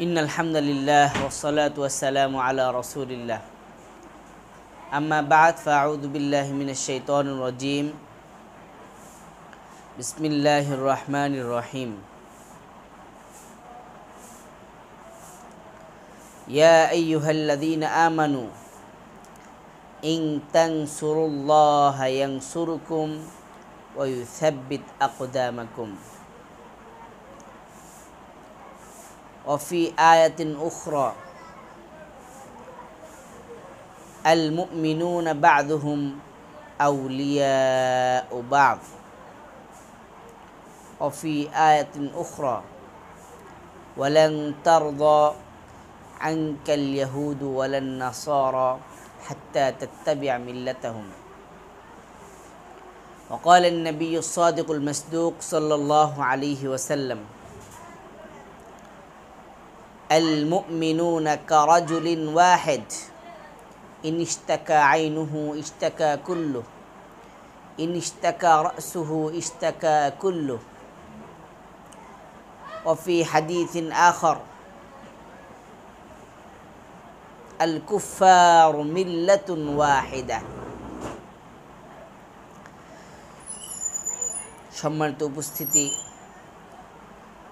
ইন্নাল হামদুলিল্লাহ ওয়াসসালাতু ওয়াসসালামু আলা রাসূলিল্লাহ আম্মা বা'দ ফাআউযু বিল্লাহি মিনাশ শাইতানির রাজীম বিসমিল্লাহির রহমানির রহিম ইয়া আইয়ুহাল্লাযীনা আমানু ইন তানসুরুল্লাহা ইয়ানসুরকুম ওয়া ইউসাব্বিত আকদামাকুম وفي آية أخرى المؤمنون بعضهم أولياء بعض وفي آية أخرى ولن ترضى عنك اليهود ولا النصارى حتى تتبع ملتهم وقال النبي الصادق المصدوق صلى الله عليه وسلم المؤمنون كرجل واحد إن اشتكى عينه اشتكى كله إن اشتكى رأسه اشتكى كله وفي حديث آخر الكفار ملة واحدة সম্মানিত উপস্থিতি,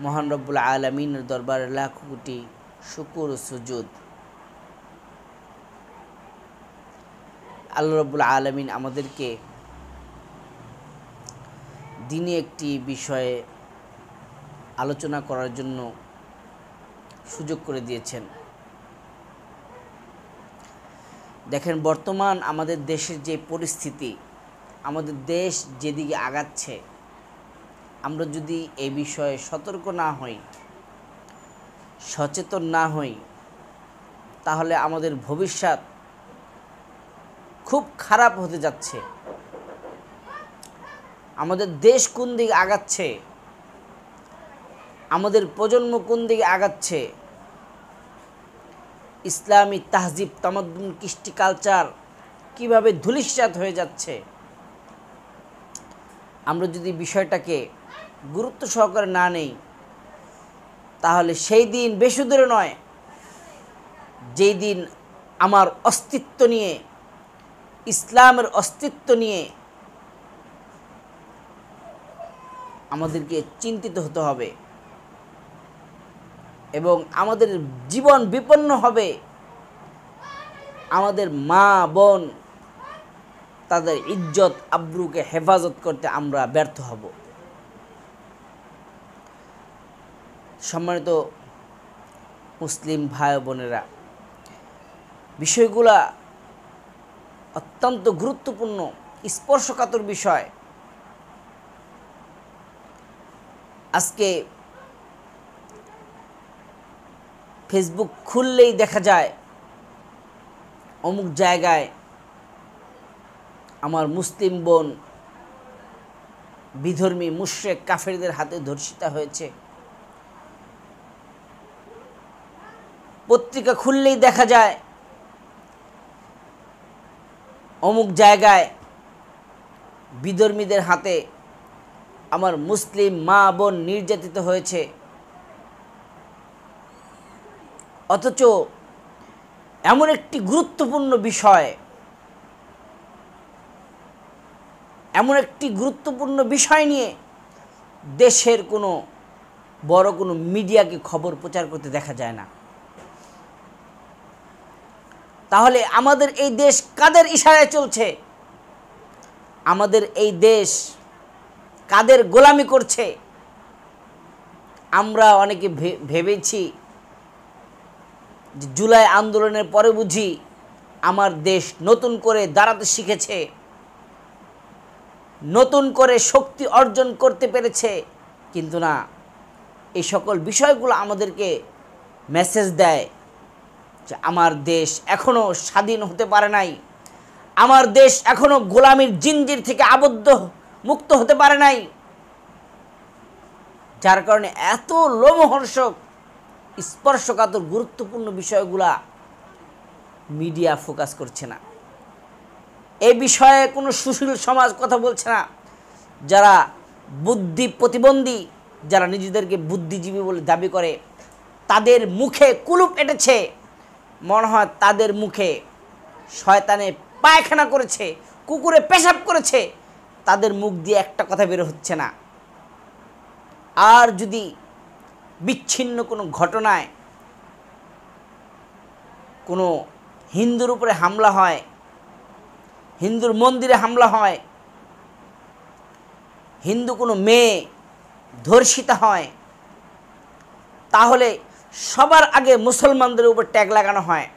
মহান রব্বুল আলামিনের দরবারে লাখ কোটি শুকর ও সুজুদ। আল্লাহ রব্বুল আলামিন আমাদেরকে দিনে একটি বিষয়ে আলোচনা করার জন্য সুযোগ করে দিয়েছেন। দেখেন, বর্তমান আমাদের দেশের যে পরিস্থিতি, আমাদের দেশ যেদিকে আগাচ্ছে, আমরা যদি এই বিষয়ে সতর্ক না হই, সচেতন না হই, তাহলে আমাদের ভবিষ্যৎ খুব খারাপ হতে যাচ্ছে। আমাদের দেশ কোন দিকে আগাচ্ছে, আমাদের প্রজন্ম কোন দিকে আগাচ্ছে, ইসলামী তাহজিব তামাদ্দুন কৃষ্টি কালচার কিভাবে ধূলিসাৎ হয়ে যাচ্ছে, আমরা যদি বিষয়টাকে গুরুত্ব সহকারে না নেই, তাহলে সেই দিন বেশি দূরে নয় যেই দিন আমার অস্তিত্ব নিয়ে, ইসলামের অস্তিত্ব নিয়ে আমাদেরকে চিন্তিত হতে হবে এবং আমাদের জীবন বিপন্ন হবে। আমাদের মা বোন তাদের ইজ্জত আব্রুকে হেফাজত করতে আমরা ব্যর্থ হব। সম্মানিত মুসলিম ভাই বোনেরা, বিষয়গুলা অত্যন্ত গুরুত্বপূর্ণ, স্পর্শকাতর বিষয়। আজকে ফেসবুক খুললেই দেখা যায় অমুক জায়গায় আমার মুসলিম বোন বিধর্মী মুশরিক কাফেরদের হাতে ধর্ষিতা হয়েছে। পত্রিকা খুললেই দেখা যায় অমুক জায়গায় বিধর্মীদের হাতে আমার মুসলিম মা বোন নির্যাতিত হয়েছে। অথচ এমন একটি গুরুত্বপূর্ণ বিষয়, এমন একটি গুরুত্বপূর্ণ বিষয় নিয়ে দেশের কোনো বড় কোনো মিডিয়াকে খবর প্রচার করতে দেখা যায় না। তাহলে আমাদের এই দেশ কাদের ইশারায় চলছে? আমাদের এই দেশ কাদের গোলামি করছে? আমরা অনেকে ভেবেছি যে জুলাই আন্দোলনের পরে বুঝি আমার দেশ নতুন করে দাঁড়াতে শিখেছে, নতুন করে শক্তি অর্জন করতে পেরেছে। কিন্তু না, এই সকল বিষয়গুলো আমাদেরকে মেসেজ দেয় যে আমার দেশ এখনও স্বাধীন হতে পারে নাই, আমার দেশ এখনও গোলামির জিঞ্জির থেকে আবদ্ধ মুক্ত হতে পারে নাই। যার কারণে এত লোমহর্ষক স্পর্শকাতর গুরুত্বপূর্ণ বিষয়গুলা মিডিয়া ফোকাস করছে না। এই বিষয়ে কোনো সুশীল সমাজ কথা বলছে না। যারা বুদ্ধি প্রতিবন্ধী যারা নিজেদেরকে বুদ্ধিজীবী বলে দাবি করে, তাদের মুখে কুলুপ এঁটেছে। মনে হয় তাদের মুখে শয়তানে পায়খানা করেছে, কুকুরে পেশাব করেছে, তাদের মুখ দিয়ে একটা কথা বের হচ্ছে না। আর যদি বিচ্ছিন্ন কোনো ঘটনায় কোনো হিন্দুর উপরে হামলা হয়, হিন্দুর মন্দিরে হামলা হয়, হিন্দু কোনো মেয়ে ধর্ষিতা হয়, তাহলে সবার আগে মুসলমানদের উপর ট্যাগ লাগানো হয়।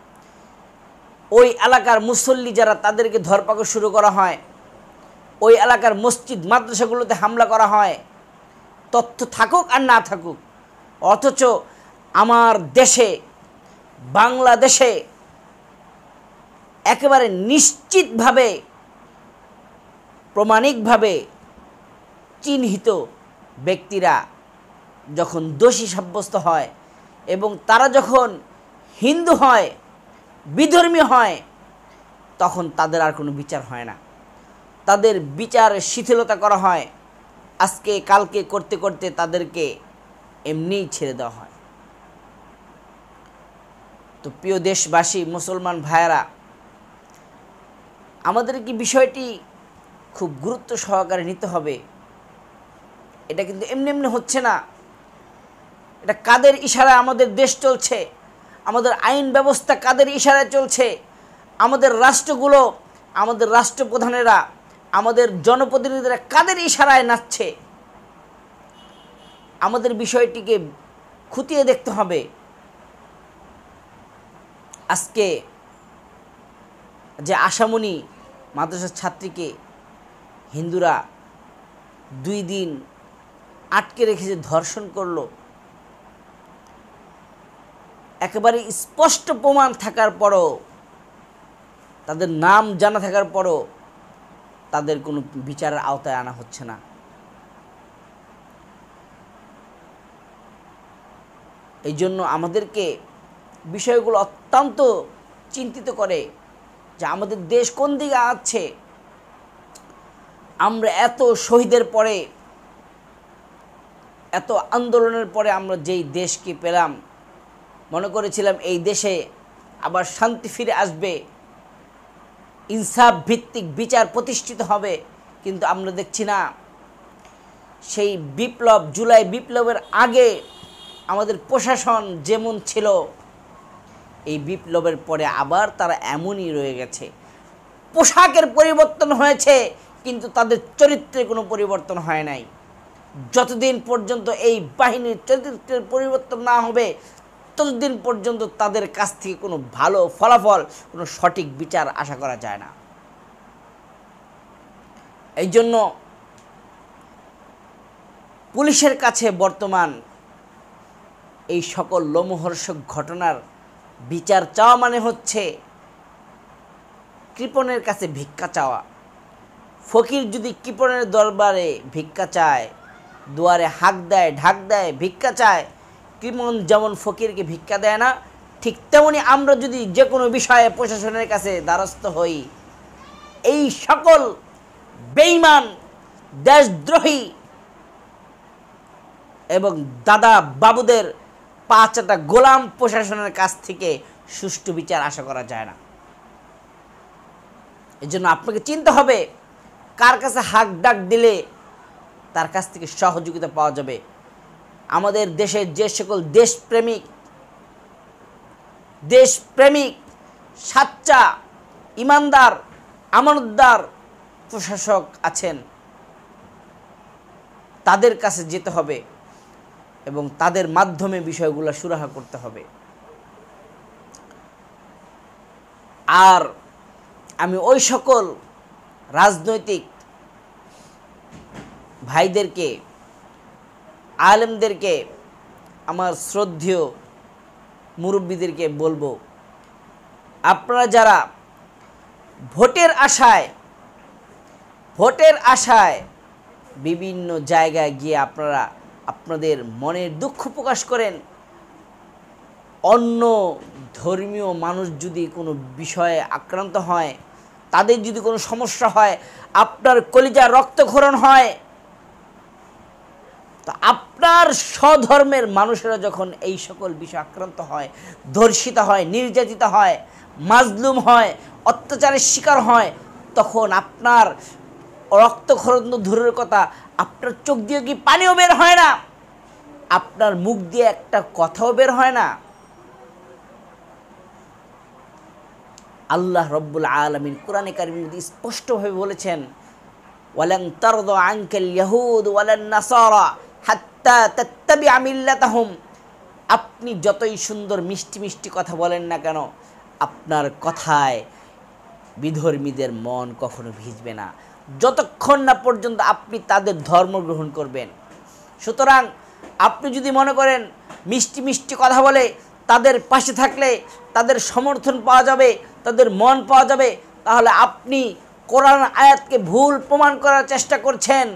ওই এলাকার মুসল্লি যারা, তাদেরকে ধরপাকড় শুরু করা হয়। ওই এলাকার মসজিদ মাদ্রাসাগুলোতে হামলা করা হয়, তথ্য থাকুক আর না থাকুক। অথচ আমার দেশে, বাংলাদেশে একেবারে নিশ্চিতভাবে, প্রমাণিকভাবে চিহ্নিত ব্যক্তিরা যখন দোষী সাব্যস্ত হয় এবং তারা যখন হিন্দু হয়, বিধর্মী হয়, তখন তাদের আর কোনো বিচার হয় না। তাদের বিচার শিথিলতা করা হয়, আজকে কালকে করতে করতে তাদেরকে এমনিই ছেড়ে দেওয়া হয়। তো প্রিয় দেশবাসী, মুসলমান ভাইয়েরা, আমাদের কি বিষয়টি খুব গুরুত্ব সহকারে নিতে হবে। এটা কিন্তু এমনি এমনি হচ্ছে না। এটা কাদের ইশারায় আমাদের দেশ চলছে, আমাদের আইন ব্যবস্থা কাদের ইশারায় চলছে, আমাদের রাষ্ট্রগুলো, আমাদের রাষ্ট্রপ্রধানেরা, আমাদের জনপ্রতিনিধিরা কাদের ইশারায় নাচছে। আমাদের বিষয়টিকে খুঁটিয়ে দেখতে হবে। আজকে যে আশামণি মাদ্রাসার ছাত্রীকে হিন্দুরা 2 দিন আটকে রেখে যে ধর্ষণ করলো, একেবারে স্পষ্ট প্রমাণ থাকার পরও, তাদের নাম জানা থাকার পরও তাদের কোনো বিচারের আওতায় আনা হচ্ছে না। এই জন্য আমাদেরকে বিষয়গুলো অত্যন্ত চিন্তিত করে যে আমাদের দেশ কোন দিকে আছে। আমরা এত শহীদের পরে, এত আন্দোলনের পরে আমরা যেই দেশকে পেলাম, মনে করেছিলাম এই দেশে আবার শান্তি ফিরে আসবে, ইনসাফ ভিত্তিক বিচার প্রতিষ্ঠিত হবে। কিন্তু আমরা দেখছি না, সেই বিপ্লব, জুলাই বিপ্লবের আগে আমাদের প্রশাসন যেমন ছিল, এই বিপ্লবের পরে আবার তারা এমনই রয়ে গেছে। পোশাকের পরিবর্তন হয়েছে, কিন্তু তাদের চরিত্রে কোনো পরিবর্তন হয় নাই। যতদিন পর্যন্ত এই বাহিনীর চরিত্রের পরিবর্তন না হবে, ততদিন পর্যন্ত তাদের কাছ থেকে কোনো ভালো ফলাফল, কোনো সঠিক বিচার আশা করা যায় না। এই জন্য পুলিশের কাছে বর্তমান এই সকল লোমহর্ষক ঘটনার বিচার চাওয়া মানে হচ্ছে কৃপণের কাছে ভিক্ষা চাওয়া। ফকির যদি কৃপণের দরবারে ভিক্ষা চায়, দুয়ারে হাঁক দেয়, ঢাক দেয়, ভিক্ষা চায়, কৃপণ যেমন ফকিরকে ভিক্ষা দেয় না, ঠিক তেমনি আমরা যদি যে কোনো বিষয়ে প্রশাসনের কাছে দ্বারস্থ হই, এই সকল বেঈমান, দেশদ্রোহী এবং দাদা বাবুদের পাঁচটা গোলাম প্রশাসনের কাছ থেকে সুষ্ঠু বিচার আশা করা যায় না। এই জন্য আপনাকে চিন্তা হবে, কার কাছে হাক ডাক দিলে তার কাছ থেকে সহযোগিতা পাওয়া যাবে। আমাদের দেশের যে সকল দেশপ্রেমিক, সাচ্চা, ইমানদার, আমানতদার প্রশাসক আছেন, তাদের কাছে যেতে হবে এবং তাদের মাধ্যমে বিষয়গুলো সুরাহা করতে হবে। আর আমি ওই সকল রাজনৈতিক ভাইদেরকে, আলেমদেরকে, আমার শ্রদ্ধেয় মুরব্বীদেরকে বলবো, আপনারা যারা ভোটের আশায় বিভিন্ন জায়গায় গিয়ে আপনারা আপনাদের মনের দুঃখ প্রকাশ করেন, অন্য ধর্মীয় মানুষ যদি কোনো বিষয়ে আক্রান্ত হয়, তাদের যদি কোনো সমস্যা হয়, আপনার কলিজা রক্তক্ষরণ হয়, তো আপনার স্বধর্মের মানুষেরা যখন এই সকল বিষয় আক্রান্ত হয়, ধর্ষিত হয়, নির্যাতিত হয়, মাজলুম হয়, অত্যাচারের শিকার হয়, তখন আপনার রক্তক্ষরণ দূরের কথা, আপনার চোখ দিয়ে কি পানিও বের হয় না? আপনার মুখ দিয়ে একটা কথাও বের হয় না? আল্লাহ রব্বুল আলামিন কোরআনে কারিমের মধ্যে স্পষ্টভাবে বলেছেন, ওয়ালান তারদা আনকাল ইয়াহুদ ওয়ালান নাসারা হাত্তা তাত্তাবিআ মিল্লাতাহুম। আপনি যতই সুন্দর মিষ্টি মিষ্টি কথা বলেন না কেন, আপনার কথায় বিধর্মীদের মন কখনো ভিজবে না, যতক্ষণ না পর্যন্ত আপনি তাদের ধর্ম গ্রহণ করবেন। সুতরাং আপনি যদি মনে করেন মিষ্টি মিষ্টি কথা বলে তাদের পাশে থাকলে তাদের সমর্থন পাওয়া যাবে, তাদের মন পাওয়া যাবে, তাহলে আপনি কোরআন আয়াতকে ভুল প্রমাণ করার চেষ্টা করছেন।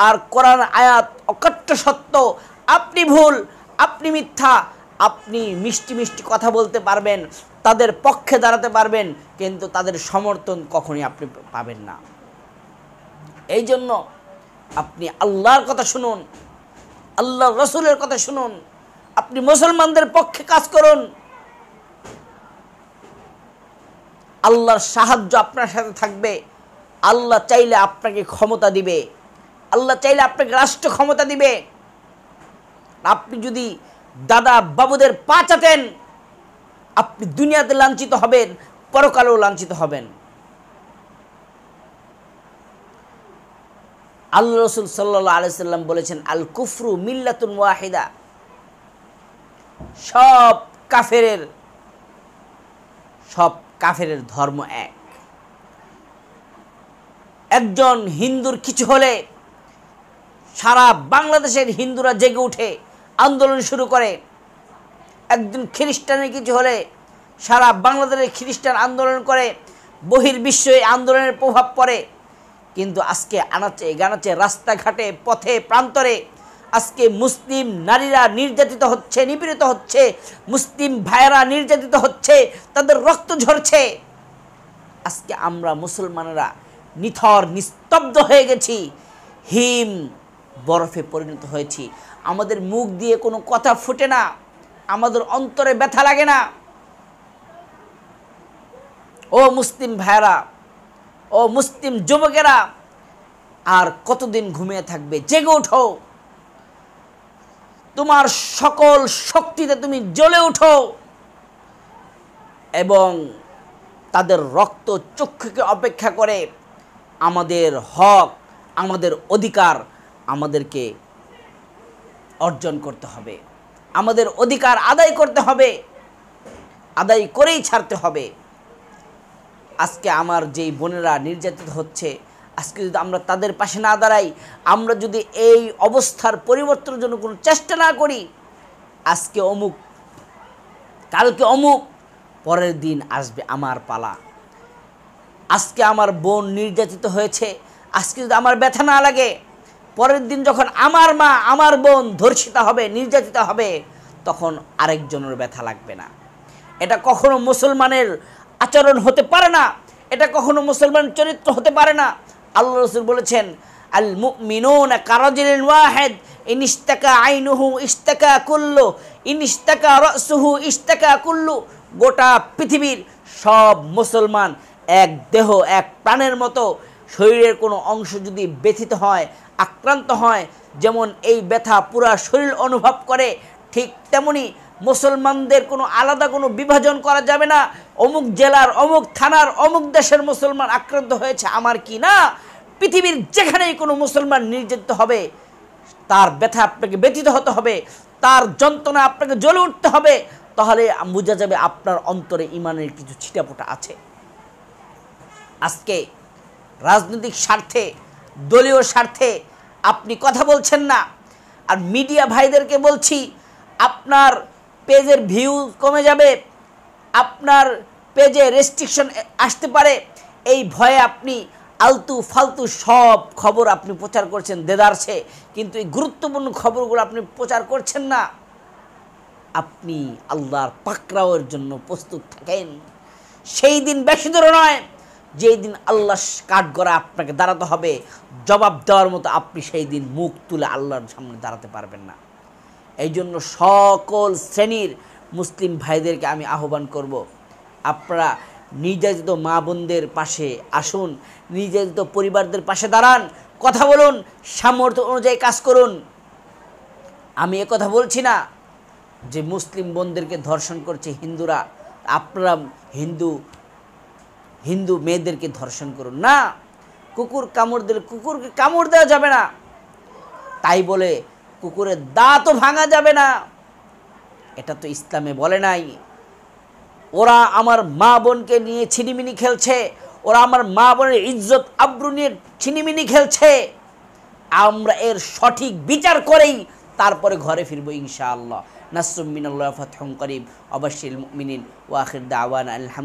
আর কোরআন আয়াত অকট্ট সত্য, আপনি ভুল, আপনি মিথ্যা। আপনি মিষ্টি মিষ্টি কথা বলতে পারবেন, তাদের পক্ষে দাঁড়াতে পারবেন, কিন্তু তাদের সমর্থন কখনই আপনি পাবেন না। এই জন্য আপনি আল্লাহর কথা শুনুন, আল্লাহ রসুলের কথা শুনুন, আপনি মুসলমানদের পক্ষে কাজ করুন। আল্লাহর সাহায্য আপনার সাথে থাকবে। আল্লাহ চাইলে আপনাকে ক্ষমতা দিবে, আল্লাহ চাইলে আপনাকে রাষ্ট্র ক্ষমতা দিবে। আপনি যদি দাদা বাবুদের পা চাটেন, আপনি দুনিয়াতে লাঞ্ছিত হবেন, পরকালেও লাঞ্ছিত হবেন। আল্লাহ রসুল সাল্লাল্লাহু আলাইহি সাল্লাম বলেছেন, আল কুফরু মিল্লাতুন ওয়াহিদা। সব কাফেরের ধর্ম এক। একজন হিন্দুর কিছু হলে সারা বাংলাদেশের হিন্দুরা জেগে উঠে আন্দোলন শুরু করে। একজন খ্রিস্টানের কিছু হলে সারা বাংলাদেশের খ্রিস্টান আন্দোলন করে, বহির্বিশ্বে আন্দোলনের প্রভাব পড়ে। কিন্তু আজকে আনাচে গানাচে, রাস্তাঘাটে, পথে প্রান্তরে আজকে মুসলিম নারীরা নির্যাতিত হচ্ছে, নিপীড়িত হচ্ছে, মুসলিম ভাইয়েরা নির্যাতিত হচ্ছে, তাদের রক্ত ঝরছে। আজকে আমরা মুসলমানেরা নিথর নিস্তব্ধ হয়ে গেছি, হিম বরফে পরিণত হয়েছি। আমাদের মুখ দিয়ে কোনো কথা ফুটে না, আমাদের অন্তরে ব্যথা লাগে না। ও মুসলিম ভাইয়েরা, ও মুসলিম যুবকেরা, আর কতদিন ঘুমিয়ে থাকবে? জেগে ওঠো, তোমার সকল শক্তিতে তুমি জ্বলে ওঠো এবং তাদের রক্ত চক্ষুকে অপেক্ষা করে আমাদের হক, আমাদের অধিকার আমাদেরকে অর্জন করতে হবে, আমাদের অধিকার আদায় করতে হবে, আদায় করেই ছাড়তে হবে। আজকে আমার যেই বোনেরা নির্যাতিত হচ্ছে, আজকে যদি আমরা তাদের পাশে না দাঁড়াই, আমরা যদি এই অবস্থার পরিবর্তনের জন্য কোনো চেষ্টা না করি, আজকে অমুক, কালকে অমুক, পরের দিন আসবে আমার পালা। আজকে আমার বোন নির্যাতিত হয়েছে, আজকে যদি আমার ব্যথা না লাগে, পরের দিন যখন আমার মা, আমার বোন ধর্ষিতা হবে, নির্যাতিত হবে, তখন আরেকজনের ব্যথা লাগবে না। এটা কখনো মুসলমানের আচরণ হতে পারে না, এটা কখনো মুসলমান চরিত্র হতে পারে না। আল্লাহ রাসূল বলেছেন, আল মুমিনুনা কারাজুলিন ওয়াহিদ ইন ইশতাকা আইনুহু ইশতাকা কুল্লু ইন ইশতাকা রাসুহু ইশতাকা কুল্লু। গোটা পৃথিবীর সব মুসলমান এক দেহ, এক প্রাণের মতো। শরীরের কোনো অংশ যদি ব্যথিত হয়, আক্রান্ত হয়, যেমন এই ব্যথা পুরা শরীর অনুভব করে, ঠিক তেমনি মুসলমানদের কোনো আলাদা কোনো বিভাজন করা যাবে না। অমুক জেলার, অমুক থানার, অমুক দেশের মুসলমান আক্রান্ত হয়েছে, আমার কি না? পৃথিবীর যেখানেই কোনো মুসলমান নির্যাতিত হবে, তার ব্যথা আপনাকে ব্যথিত হতে হবে, তার যন্ত্রণা আপনাকে জ্বলে উঠতে হবে, তাহলে বোঝা যাবে আপনার অন্তরে ইমানের কিছু ছিটাফোঁটা আছে। আজকে রাজনৈতিক স্বার্থে, দলীয় স্বার্থে আপনি কথা বলছেন না। আর মিডিয়া ভাইদেরকে বলছি, আপনার পেজের ভিউ কমে যাবে, আপনার পেজে রেস্ট্রিকশন আসতে পারে, এই ভয়ে আপনি আলতু ফালতু সব খবর আপনি প্রচার করছেন দেদারছে, কিন্তু এই গুরুত্বপূর্ণ খবরগুলো আপনি প্রচার করছেন না। আপনি আল্লাহর পাকড়াওয়ের জন্য প্রস্তুত থাকেন। সেই দিন বেশি দূরে নয় যেই দিন আল্লাহ কাঠগড়া আপনাকে দাঁড়াতে হবে, জবাব দেওয়ার মতো আপনি সেই দিন মুখ তুলে আল্লাহর সামনে দাঁড়াতে পারবেন না। এই জন্য সকল শ্রেণীর মুসলিম ভাইদেরকে আমি আহ্বান করব, আপনারা নির্যাতিত মা বোনদের পাশে আসুন, নির্যাতিত পরিবারদের পাশে দাঁড়ান, কথা বলুন, সামর্থ্য অনুযায়ী কাজ করুন। আমি কথা বলছি না যে মুসলিম বোনদেরকে ধর্ষণ করছে হিন্দুরা, আপনারা হিন্দু মেয়েদেরকে ধর্ষণ করুন না। কুকুর কামড় দিলে কুকুরকে কামড় দেওয়া যাবে না, তাই বলে কুকুরের দাঁতও ভাঙা যাবে না, এটা তো ইসলামে বলে নাই। ওরা আমার মা বোনকে নিয়ে ছিনিমিনি খেলছে, ওরা আমার মা বোনের ইজ্জত আবরু নিয়ে ছিনিমিনি খেলছে। আমরা এর সঠিক বিচার করেই তারপরে ঘরে ফিরবো ইনশাআল্লাহ। নাসরুম মিনাল্লাহি ওয়া ফাতহুন করিব। অবশ্যই মুমিনিন ওয়া আখির দাওয়ানা আলহামদুলিল্লাহ।